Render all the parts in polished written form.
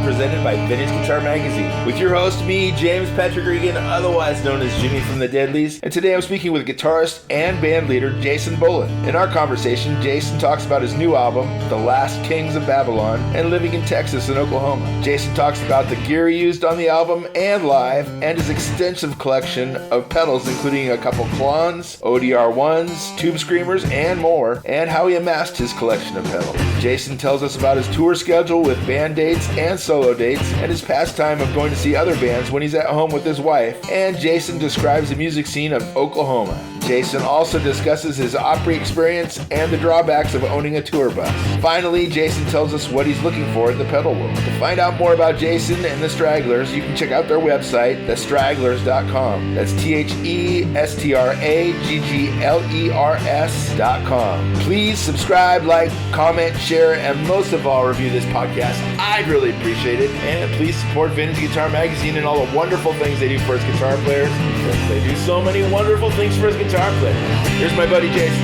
presented by Vintage Guitar Magazine. With your host, me, James Patrick Regan, otherwise known as Jimmy from the Deadlies. And today I'm speaking with guitarist and band leader Jason Boland. In our conversation, Jason talks about his new album, The Last Kings of Babylon, and living in Texas and Oklahoma. Jason talks about the gear he used on the album and live, and his extensive collection of pedals, including a couple Klons, ODR1s, tube screamers, and more, and how he amassed his collection of pedals. Jason tells us about his tour schedule with band dates and solo dates, and his pastime of going to see other bands when he's at home with his wife, and Jason describes the music scene of Oklahoma. Jason also discusses his opry experience and the drawbacks of owning a tour bus. Finally, Jason tells us what he's looking for in the pedal world. To find out more about Jason and the Stragglers, you can check out their website, thestragglers.com. That's TheStragglers.com. Please subscribe, like, comment, share, and most of all, review this podcast. I'd really appreciate it. And please support Vintage Guitar Magazine and all the wonderful things they do for us guitar players, because they do so many wonderful things for us guitar players. Here's my buddy Jason.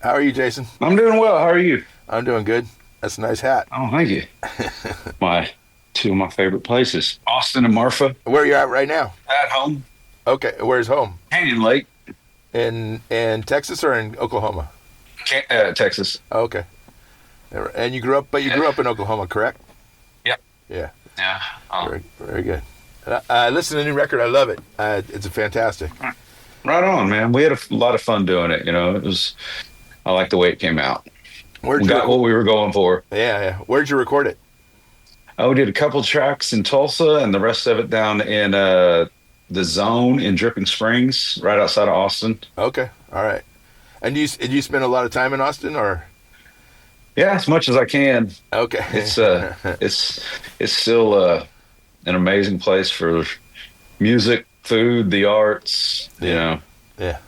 How are you, Jason? I'm doing well. How are you? I'm doing good. That's a nice hat. Oh, thank you. Two of my favorite places, Austin and Marfa. Where are you at right now? At home. Okay, where's home? Canyon Lake. In Texas or in Oklahoma? Texas. Oh, okay. And you grew up in Oklahoma, correct? Yep. Yeah. Yeah. Very, very good. Listen to the new record. I love it. It's fantastic. Right on, man. We had a lot of fun doing it. I like the way it came out. We got what we were going for. Yeah. Where'd you record it? We did a couple tracks in Tulsa and the rest of it down in the Zone in Dripping Springs, right outside of Austin. Okay. All right. And did you spend a lot of time in Austin, or? Yeah, as much as I can. Okay. It's still an amazing place for music, food, the arts. Yeah. And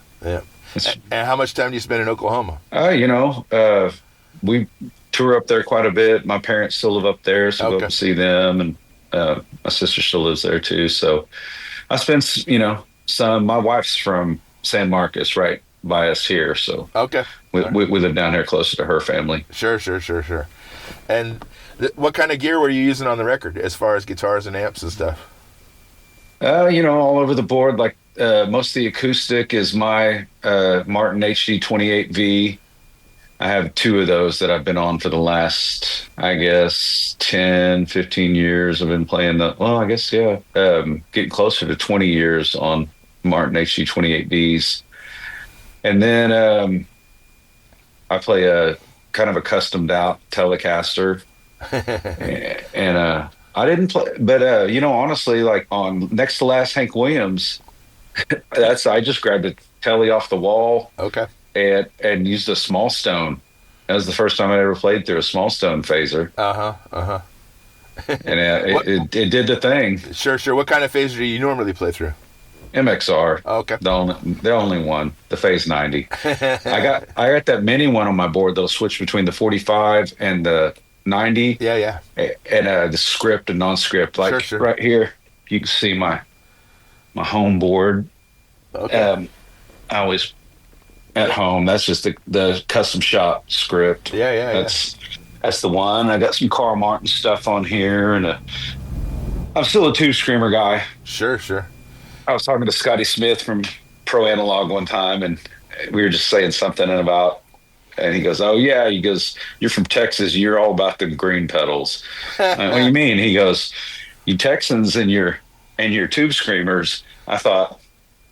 how much time do you spend in Oklahoma? We tour up there quite a bit. My parents still live up there, so go up and see them, and my sister still lives there too. So I spend, some. My wife's from San Marcos, right by us here, so we live down here closer to her family. Sure. And what kind of gear were you using on the record, as far as guitars and amps and stuff? All over the board. Like most of the acoustic is my Martin HD 28V. I have two of those that I've been on for the last, I guess, 10, 15 years. I've been playing getting closer to 20 years on Martin HD 28Vs. And then I play a kind of a customed out Telecaster. and I didn't play, but honestly, like on Next to Last Hank Williams, I just grabbed a Tele off the wall. Okay. And used a small stone. That was the first time I ever played through a small stone phaser. And it did the thing. Sure. What kind of phaser do you normally play through? MXR. Okay. The only one, the Phase 90. I got that mini one on my board that'll switch between the 45 and the 90. Yeah. And the script and non-script. Like sure. Right here, you can see my home board. Okay. I always at home. That's just the custom shop script. Yeah. That's the one. I got some Carl Martin stuff on here, and I'm still a tube screamer guy. Sure. I was talking to Scotty Smith from Pro Analog one time, and we were just saying something about, and he goes, "Oh yeah," he goes, "You're from Texas. You're all about the green pedals." What do you mean? He goes, "You Texans and your tube screamers." I thought,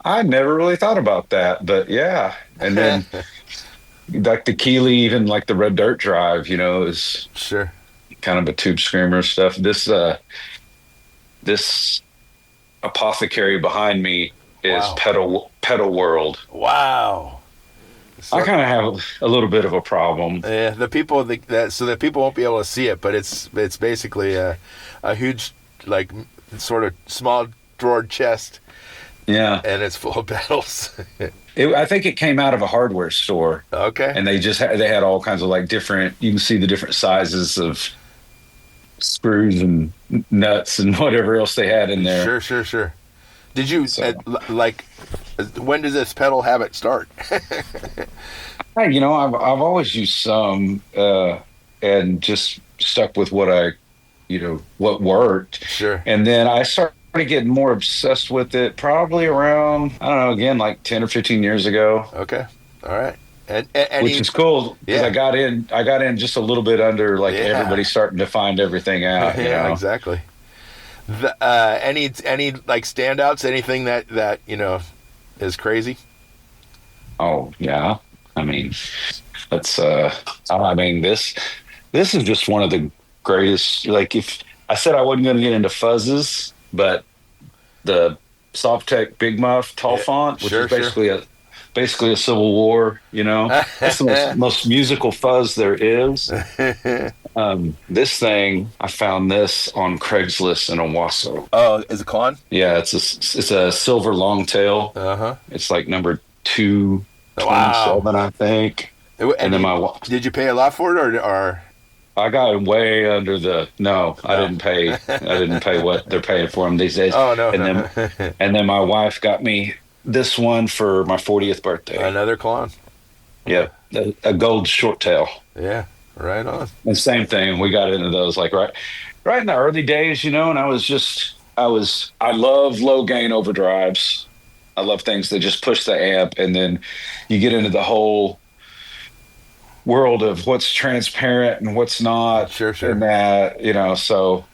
I never really thought about that, but yeah. And then like the Keeley, even like the Red Dirt Drive, is sure kind of a tube screamer stuff. This Apothecary behind me is pedal World. Wow. So, I kind of have a little bit of a problem. Yeah, the people the people won't be able to see it, but it's basically a huge, like, sort of small drawer chest. Yeah, and it's full of pedals. I think it came out of a hardware store. Okay, and they had all kinds of like different. You can see the different sizes of screws and nuts and whatever else they had in there. Sure. Did you when does this pedal habit start? I've always used some, and just stuck with what worked. Sure. And then I started getting more obsessed with it probably around, I don't know, again, like 10 or 15 years ago. Okay. All right. And which is cool because yeah. I got in just a little bit under like everybody starting to find everything out. Yeah, exactly. Any like standouts? Anything that is crazy? Oh yeah, I mean, that's this is just one of the greatest. Like if I said I wasn't going to get into fuzzes, but the Softtech Big Muff Tall Font, which is basically a Civil War, that's the most musical fuzz there is. This thing, I found this on Craigslist in Owasso. Oh, is it Klon? Yeah, it's a silver long tail. It's like number 227, I think. And then did you pay a lot for it or? I got way under no. I didn't pay what they're paying for them these days. Oh no. And then my wife got me this one for my 40th birthday. Another Klon? Yeah, a gold short tail. Yeah, right on. And same thing. We got into those like right in the early days, and I love low gain overdrives. I love things that just push the amp, and then you get into the whole world of what's transparent and what's not. Sure. And that, so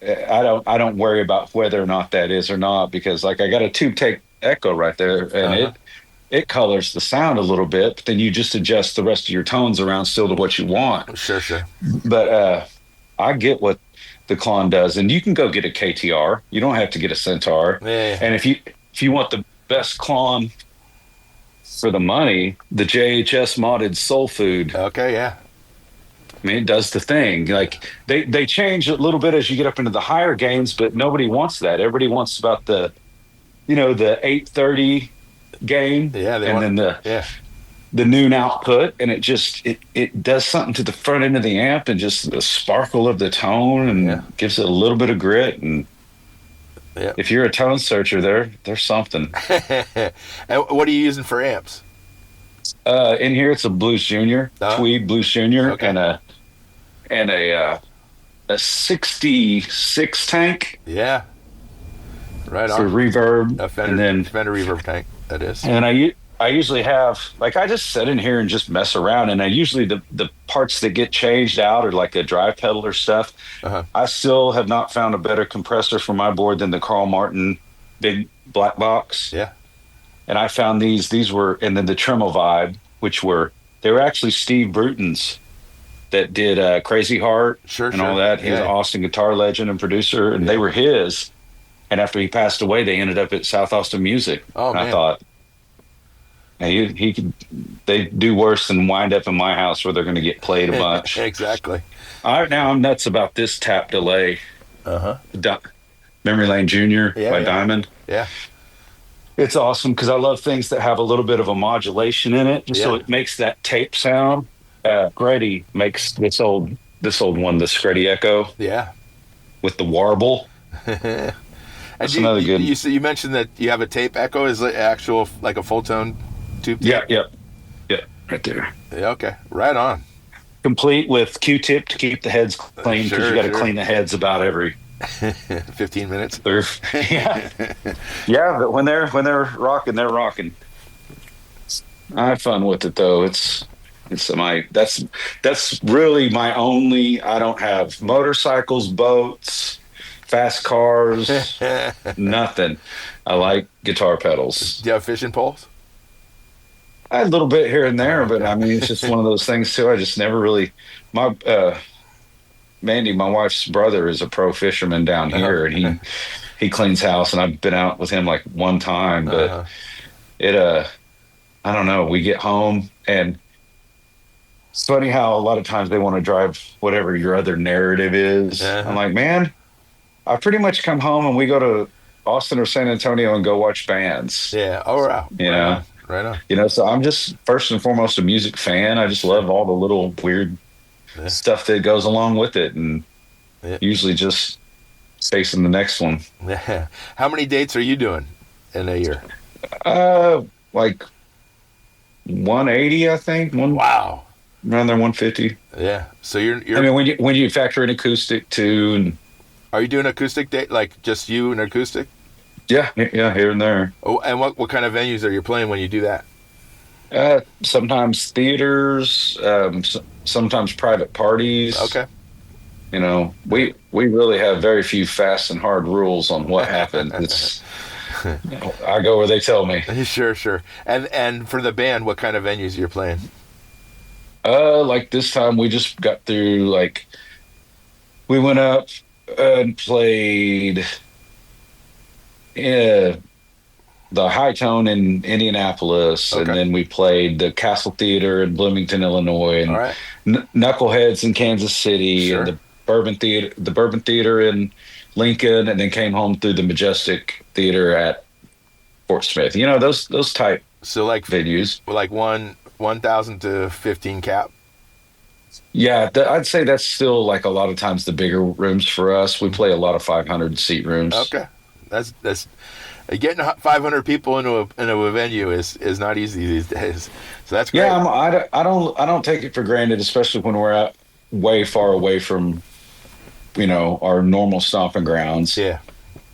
I don't worry about whether or not that is or not, because like I got a tube take echo right there, and it colors the sound a little bit, but then you just adjust the rest of your tones around still to what you want. Sure. But I get what the Klon does, and you can go get a KTR. You don't have to get a Centaur. Yeah. And if you want the best Klon for the money, the JHS modded Soul Food. Okay, yeah. I mean, it does the thing. Like they change a little bit as you get up into the higher gains, but nobody wants that. Everybody wants about the 830 gain, the noon output, and it does something to the front end of the amp and just the sparkle of the tone, and gives it a little bit of grit. And if you're a tone searcher, there's something. And what are you using for amps? In here, it's a Blues Junior, Tweed Blues Junior, and a 66 tank. Yeah. Right on. For reverb, a Fender reverb tank, that is. And I usually have, like, I just sit in here and just mess around, and I usually the parts that get changed out are like a drive pedal or stuff. I still have not found a better compressor for my board than the Carl Martin big black box. Yeah. And I found these were, and then the Tremolo Vibe, they were actually Steve Bruton's that did Crazy Heart and all that. He was an Austin guitar legend and producer, and they were his. And after he passed away, they ended up at South Austin Music. Oh, and man. I thought, hey, they do worse than wind up in my house where they're going to get played a bunch. Exactly. Now I'm nuts about this tap delay. Memory Lane Jr. by Diamond. Yeah. It's awesome because I love things that have a little bit of a modulation in it, so it makes that tape sound. Grady makes this old one, the Screddy Echo. Yeah. With the warble. That's another good. You mentioned that you have a tape echo. Is it actual, like a full tone tube tape? Yeah, right there. Yeah, okay, right on. Complete with Q-tip to keep the heads clean, because you got to clean the heads about every 15 minutes. Yeah, but when they're rocking, they're rocking. I have fun with it though. That's really my only. I don't have motorcycles, boats, fast cars, nothing. I like guitar pedals. Do you have fishing poles? A little bit here and there, but I mean, it's just one of those things too. I just never really. Mandy, my wife's brother, is a pro fisherman down here, and he cleans house, and I've been out with him like one time, but I don't know. We get home, and it's funny how a lot of times they want to drive whatever your other narrative is. I'm like, man, I pretty much come home and we go to Austin or San Antonio and go watch bands. Yeah. Oh, wow. Right on. So I'm just first and foremost a music fan. I just love all the little weird stuff that goes along with it, and usually just chasing the next one. Yeah. How many dates are you doing in a year? Like 180, I think. Wow. around there 150. Yeah. So you're. I mean, when you factor in acoustic too, and Are you doing acoustic date, like just you and acoustic? yeah, here and there. Oh, and what kind of venues are you playing when you do that? Sometimes theaters, sometimes private parties. Okay. You know, we really have very few fast and hard rules on what happens. It's I go where they tell me. Sure. And for the band, what kind of venues you're playing? Like this time we just got through, like we went up and played the High Tone in Indianapolis, Okay. and then we played the Castle Theater in Bloomington, Illinois, and All right. Knuckleheads in Kansas City, Sure. and the Bourbon Theater in Lincoln, and then came home through the Majestic Theater at Fort Smith. You know, those type So like venues. 1,000 to 15 cap. Yeah, I'd say that's still like a lot of times the bigger rooms for us. We play a lot of 500 seat rooms. Okay. That's getting 500 people into a venue is not easy these days. So that's great. Yeah, I don't take it for granted, especially when we're out way far away from, you know, our normal stomping grounds. Yeah.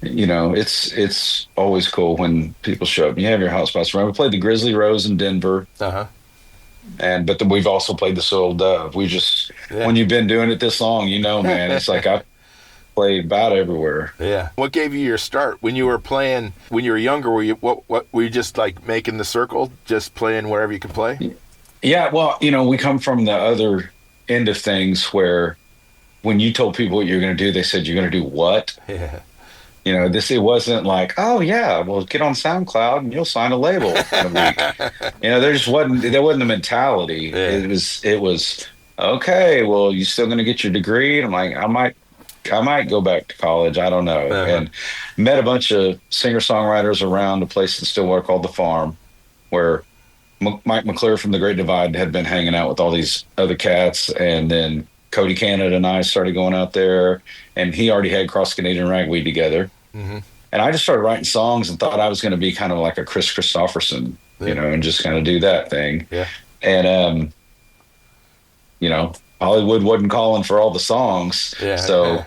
You know, it's always cool when people show up. You have your hot spots around. We played the Grizzly Rose in Denver, Uh-huh. but then we've also played the Soiled Dove. When you've been doing it this long, you know, man, it's like I play about everywhere. Yeah. What gave you your start when you were playing when you were younger? What were you just like making the circle, just playing wherever you could play? Yeah, well, you know, we come from the other end of things where when you told people what you're going to do, they said, "You're going to do what?" Yeah. You know, it wasn't like, "Oh yeah, well, get on SoundCloud and you'll sign a label in a week." You know, there wasn't a mentality. Yeah. It was okay. Well, you still going to get your degree? And I'm like, I might go back to college. I don't know. Uh-huh. And met a bunch of singer songwriters around a place in Stillwater called The Farm, where Mike McClure from The Great Divide had been hanging out with all these other cats, and then Cody Canada and I started going out there, and he already had Cross Canadian Ragweed together. Mm-hmm. And I just started writing songs and thought I was going to be kind of like a Chris Christopherson, you know, and just kind of do that thing. Yeah. And, you know, Hollywood wasn't calling for all the songs. Yeah. So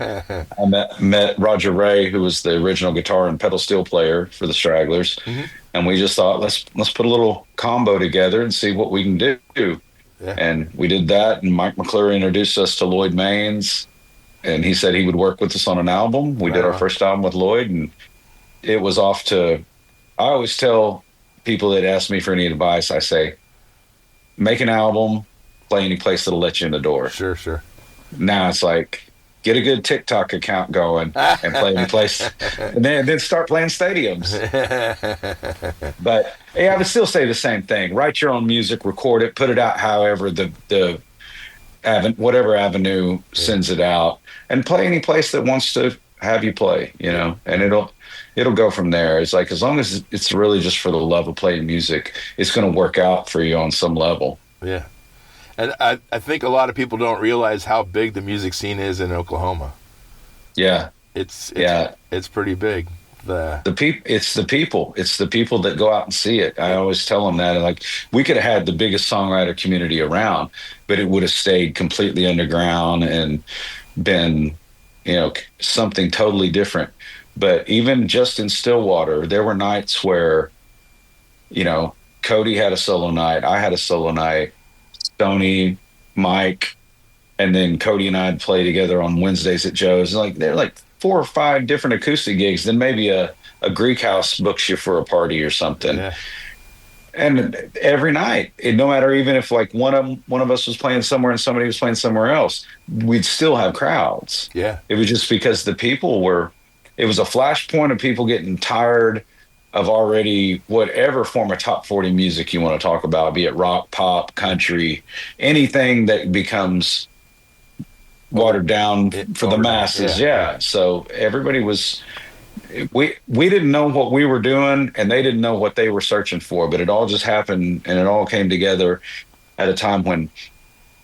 I met Roger Ray, who was the original guitar and pedal steel player for the Stragglers. Mm-hmm. And we just thought, let's put a little combo together and see what we can do. Yeah. And we did that. And Mike McClure introduced us to Lloyd Maines, and he said he would work with us on an album. We did our first album with Lloyd, and it was off to, I always tell people that ask me for any advice, I say, make an album, play any place that'll let you in the door. Sure. Now it's like, get a good TikTok account going and play any place, and then start playing stadiums. But yeah, I would still say the same thing. Write your own music, record it, put it out however whatever avenue sends it out, and play any place that wants to have you play, you know, and it'll go from there. It's like, as long as it's really just for the love of playing music, it's going to work out for you on some level. Yeah. And I think a lot of people don't realize how big the music scene is in Oklahoma. Yeah. It's pretty big. It's the people that go out and see it. I always tell them that, like, we could have had the biggest songwriter community around, but it would have stayed completely underground and been, you know, something totally different. But even just in Stillwater, there were nights where, you know, Cody had a solo night, I had a solo night, Tony, Mike, and then Cody and I'd play together on Wednesdays at Joe's. Like, they're like 4 or 5 different acoustic gigs. Then maybe a Greek house books you for a party or something. Yeah. And every night, no matter, even if like one of us was playing somewhere and somebody was playing somewhere else, we'd still have crowds. Yeah. It was just because it was a flashpoint of people getting tired of already whatever form of top 40 music you want to talk about, be it rock, pop, country, anything that becomes watered down for the masses. Yeah. So everybody we didn't know what we were doing, and they didn't know what they were searching for, but it all just happened, and it all came together at a time when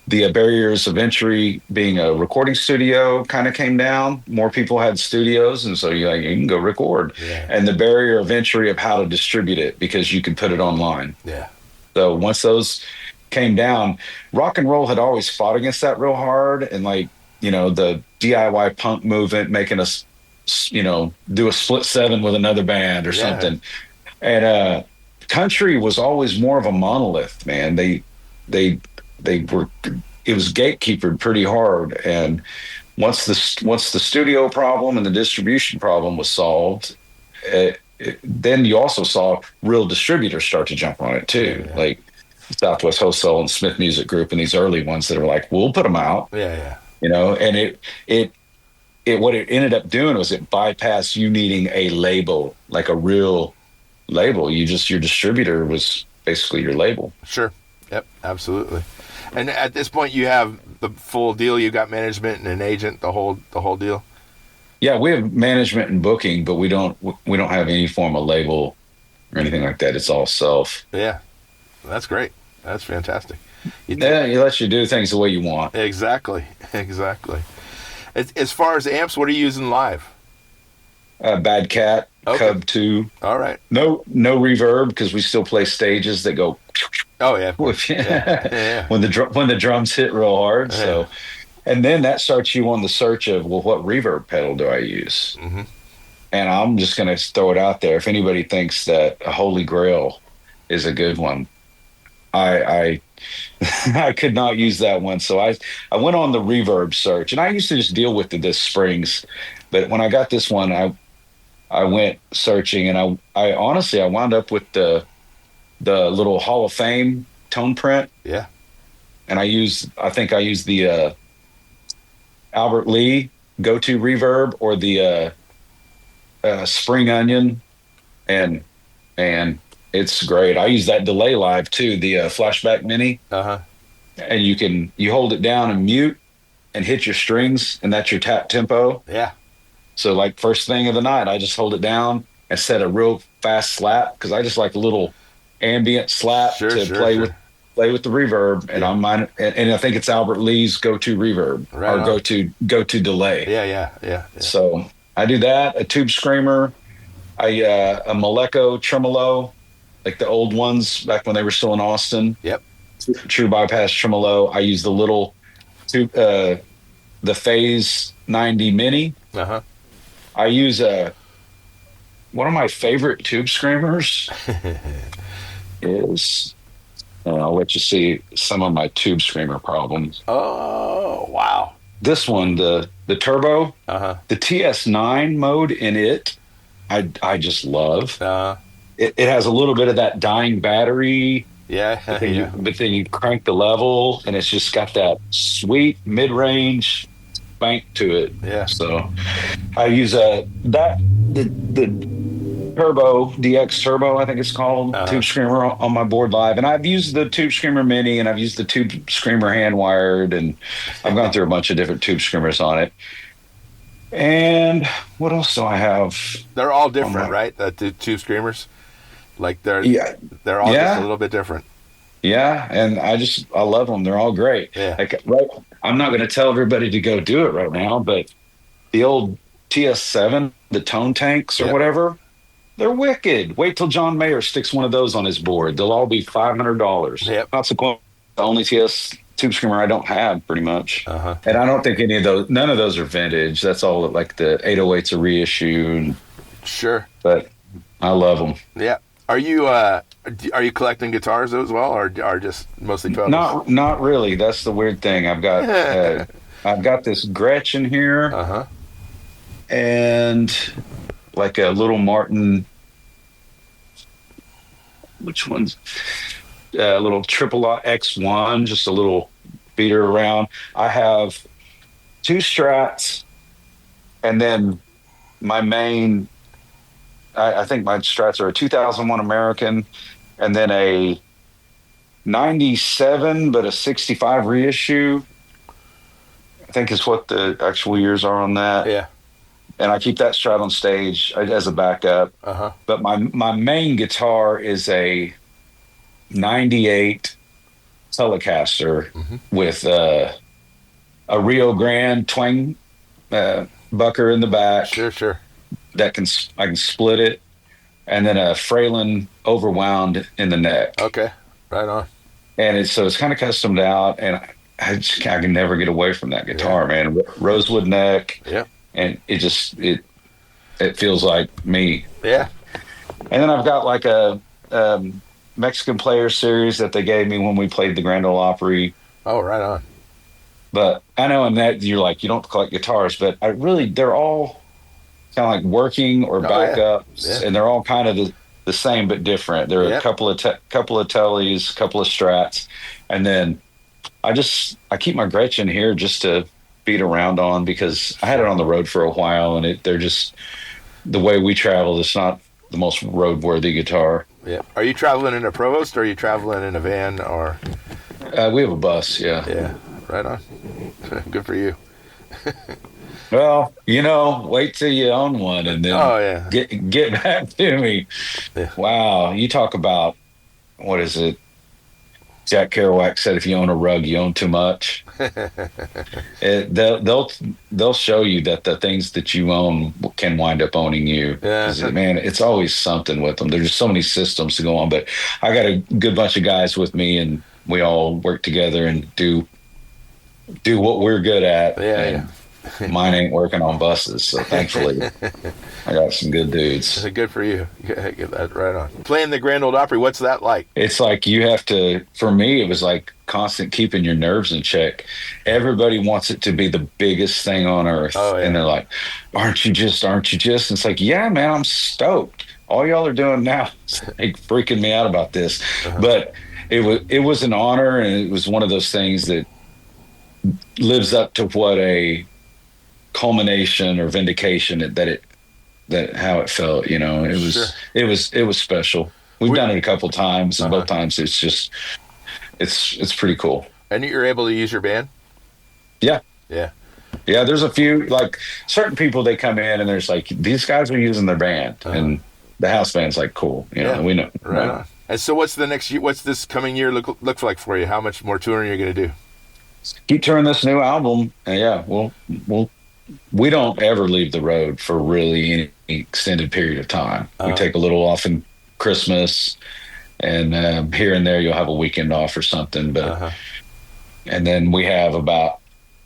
the barriers of entry, being a recording studio, kind of came down. More people had studios, and so you can go record. Yeah. And the barrier of entry of how to distribute it, because you can put it online. Yeah. So once those came down, rock and roll had always fought against that real hard. And like, the DIY punk movement, making us, do a split seven with another band or something. And country was always more of a monolith, man. They were, it was gatekeepered pretty hard. And once the studio problem and the distribution problem was solved, then you also saw real distributors start to jump on it too. Yeah. Like Southwest Wholesale and Smith Music Group and these early ones that are like, we'll put them out. Yeah. And it what it ended up doing was it bypassed you needing a label, like a real label. Your distributor was basically your label. Sure. Yep. Absolutely. And at this point, you have the full deal. You got management and an agent, the whole deal. Yeah, we have management and booking, but we don't have any form of label or anything like that. It's all self. Yeah, that's great. That's fantastic. He lets you do things the way you want. Exactly. As far as amps, what are you using live? Bad Cat, okay. Cub 2. All right. No reverb because we still play stages that go. Oh yeah. When the drums hit real hard. Yeah. So, and then that starts you on the search of, well, what reverb pedal do I use? Mm-hmm. And I'm just going to throw it out there. If anybody thinks that a Holy Grail is a good one, I could not use that one. So I went on the reverb search, and I used to just deal with the Springs, but when I got this one, I went searching, and I honestly wound up with the little Hall of Fame tone print. Yeah. And I think I used the Albert Lee go-to reverb or the Spring Onion, and it's great. I use that delay live too, the Flashback Mini. Uh-huh. And you hold it down and mute and hit your strings, and that's your tap tempo. Yeah. So like first thing of the night, I just hold it down and set a real fast slap because I just like a little ambient slap play with the reverb, and and I think it's Albert Lee's go-to reverb or go-to delay. Yeah. So I do that. A tube screamer, a Maleko tremolo, like the old ones back when they were still in Austin. Yep. True bypass tremolo. I use the little tube, the Phase 90 Mini. Uh-huh. I use one of my favorite tube screamers is. I'll let you see some of my tube screamer problems. Oh, wow. This one, the turbo, the TS9 mode in it, I just love. Uh-huh. It has a little bit of that dying battery. Yeah. But then you crank the level, and it's just got that sweet mid-range bank to it. Yeah. So I use the Turbo, DX Turbo, I think it's called, Tube Screamer on my board live. And I've used the Tube Screamer Mini, and I've used the Tube Screamer hand wired, and I've gone through a bunch of different Tube Screamers on it. And what else do I have? They're all different, right? The Tube Screamers? Like they're all just a little bit different. Yeah, and I love them. They're all great. Yeah. Like, I'm not going to tell everybody to go do it right now, but the old TS7, the tone tanks or whatever, they're wicked. Wait till John Mayer sticks one of those on his board. They'll all be $500. Yep. Consequently, the only TS tube screamer I don't have, pretty much. Uh-huh. And I don't think none of those are vintage. That's all like the 808's a reissue. Sure. But I love them. Yeah. Are you collecting guitars as well, or are just mostly pedals? Not really. That's the weird thing. I've got this Gretchen here, and like a little Martin. Which one's a little Triple X1? Just a little beater around. I have 2 Strats, and then my main. I think my Strats are a 2001 American, and then a 97, but a 65 reissue, I think is what the actual years are on that. Yeah. And I keep that Strat on stage as a backup. Uh-huh. But my main guitar is a 98 Telecaster with a Rio Grande twang bucker in the back. Sure. I can split it, and then a Fralin overwound in the neck. Okay, right on. so it's kind of customed out, and I can never get away from that guitar, man. Rosewood neck, and it feels like me. Yeah. And then I've got like a Mexican Player series that they gave me when we played the Grand Ole Opry. Oh, right on. But I know in that you're like, you don't collect guitars, but they're all kind of like working or backups, and they're all kind of the same but different. There are a couple of Tellys, a couple of Strats, and then I keep my Gretchen here just to beat around on, because I had it on the road for a while, and they're just the way we travel. It's not the most roadworthy guitar. Yeah. Are you traveling in a Provost, or are you traveling in a van, or? We have a bus. Yeah. Yeah. Right on. Good for you. Well, wait till you own one, and then get back to me. Yeah. Wow, you talk about, what is it? Jack Kerouac said, "If you own a rug, you own too much." They'll show you that the things that you own can wind up owning you. Yeah. Man, it's always something with them. There's just so many systems to go on. But I got a good bunch of guys with me, and we all work together and do what we're good at. Yeah. Mine ain't working on buses, so thankfully I got some good dudes. Good for you. Get that right on. Playing the Grand Ole Opry, what's that like? It's like you have to, for me, it was like constant keeping your nerves in check. Everybody wants it to be the biggest thing on earth. Oh, yeah. And they're like, aren't you just? And it's like, yeah, man, I'm stoked. All y'all are doing now is like freaking me out about this. Uh-huh. But it was an honor, and it was one of those things that lives up to what a culmination or vindication that how it felt. It was special. We've done it a couple times, and both times it's just it's pretty cool. And you're able to use your band? Yeah. There's a few, like certain people, they come in and there's like, these guys are using their band, and the house band's like, cool, we know. Right on. And so what's this coming year look like for you? How much more touring are you going to do? Keep touring this new album, and we don't ever leave the road for really any extended period of time. We take a little off in Christmas, and here and there you'll have a weekend off or something. But and then we have about,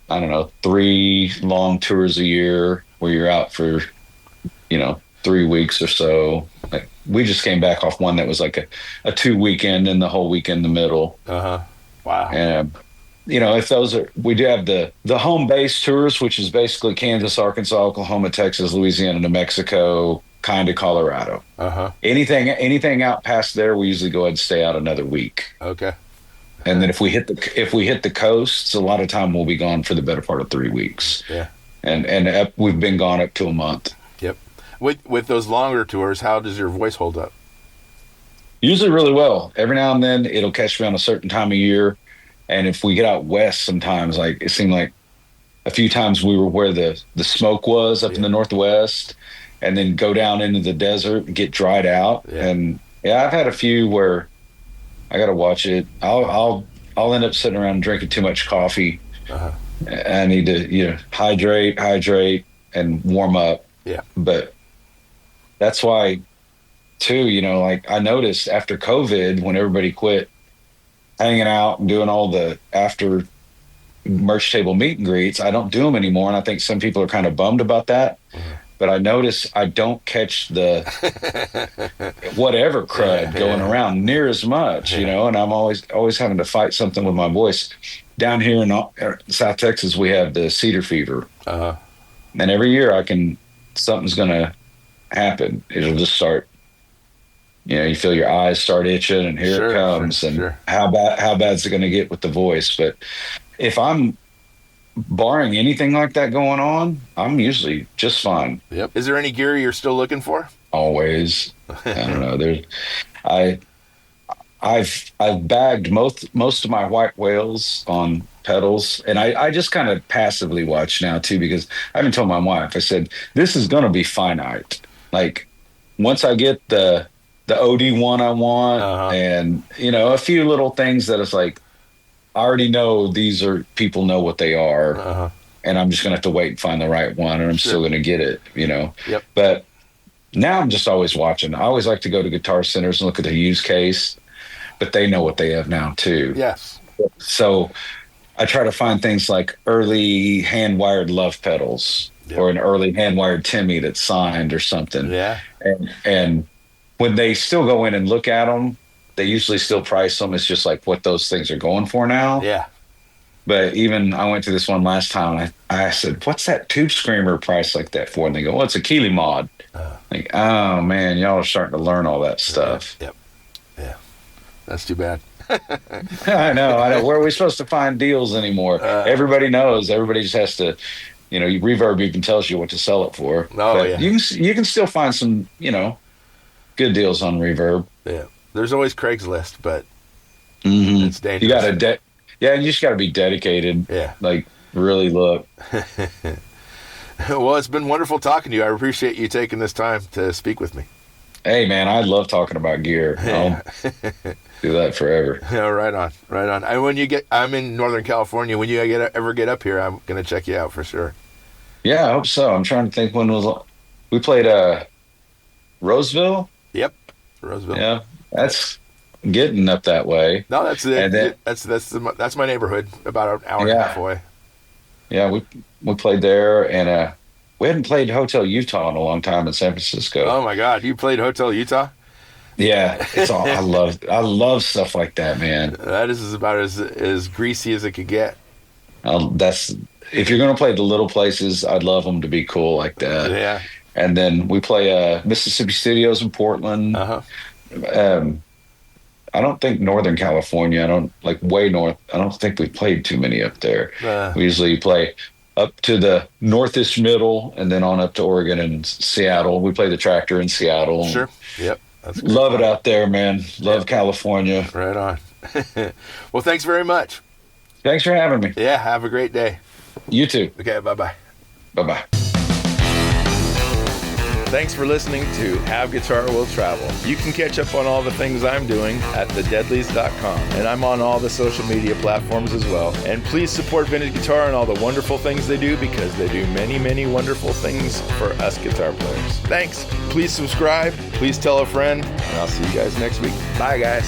I don't know, 3 long tours a year where you're out for 3 weeks or so. Like, we just came back off one that was like a 2 weekend and the whole weekend in the middle. Wow. And if those are, we do have the home base tours, which is basically Kansas, Arkansas, Oklahoma, Texas, Louisiana, New Mexico, kind of Colorado. Anything out past there, we usually go ahead and stay out another week. Okay. And then if we hit the coasts, a lot of time we'll be gone for the better part of 3 weeks. Yeah. And we've been gone up to a month. Yep. With those longer tours, how does your voice hold up? Usually really well. Every now and then it'll catch me on a certain time of year. And if we get out west, sometimes, like, it seemed like a few times we were where the smoke was up in the Northwest, and then go down into the desert and get dried out. Yeah. And I've had a few where I got to watch it. I'll end up sitting around drinking too much coffee. I need to, hydrate and warm up. Yeah. But that's why too, like I noticed after COVID, when everybody quit hanging out and doing all the after merch table meet and greets, I don't do them anymore. And I think some people are kind of bummed about that. But I notice I don't catch the whatever crud going around near as much, and I'm always having to fight something with my voice. Down here in South Texas, we have the cedar fever. And every year something's going to happen. It'll just start, you feel your eyes start itching, and here it comes. How bad's it going to get with the voice? But if I'm barring anything like that going on, I'm usually just fine. Yep. Is there any gear you're still looking for? Always. I don't know. I've bagged most of my white whales on pedals, and I just kind of passively watch now too, because I even told my wife, I said, this is going to be finite. Like, once I get the OD one I want, and a few little things that it's like, I already know these are, people know what they are, and I'm just gonna have to wait and find the right one, and I'm still gonna get it, Yep. But now I'm just always watching. I always like to go to guitar centers and look at the use case. but they know what they have now too. Yes. So I try to find things like early hand-wired love pedals or an early hand-wired Timmy that's signed or something. Yeah. And when they still go in and look at them, they usually still price them. It's just like what those things are going for now. Yeah. But even I went to this one last time. I said, "What's that tube screamer price like that for?" And they go, "Well, it's a Keeley mod." Like, oh man, y'all are starting to learn all that stuff. Yep. Yeah. That's too bad. I know. Where are we supposed to find deals anymore? Everybody knows. Everybody just has to, Reverb even tells you what to sell it for. Oh, but yeah. You can still find some, good deals on Reverb. Yeah. There's always Craigslist, but it's dangerous. You got to, and you just got to be dedicated. Yeah. Like, really look. Well, it's been wonderful talking to you. I appreciate you taking this time to speak with me. Hey, man, I love talking about gear. I'll do that forever. Yeah, right on. And I'm in Northern California. When you ever get up here, I'm going to check you out for sure. Yeah, I hope so. I'm trying to think we played Roseville. Yep, Roseville. Yeah, that's getting up that way. No, that's it. And then, that's my neighborhood, about an hour and a half away. Yeah, we played there, and we hadn't played Hotel Utah in a long time in San Francisco. Oh my God, you played Hotel Utah? Yeah, it's all I love stuff like that, man. That is about as greasy as it could get. If you're gonna play the little places, I'd love them to be cool like that. Yeah. And then we play Mississippi Studios in Portland. I don't think Northern California. Way north. I don't think we played too many up there. We usually play up to the northeast middle and then on up to Oregon and Seattle. We play the Tractor in Seattle. Sure. Yep. Love it out there, man. Love California. Right on. Well, thanks very much. Thanks for having me. Yeah. Have a great day. You too. Okay. Bye-bye. Bye-bye. Thanks for listening to Have Guitar Will Travel. You can catch up on all the things I'm doing at thedeadlies.com, and I'm on all the social media platforms as well. And please support Vintage Guitar and all the wonderful things they do, because they do many, many wonderful things for us guitar players. Thanks. Please subscribe. Please tell a friend, and I'll see you guys next week. Bye, guys.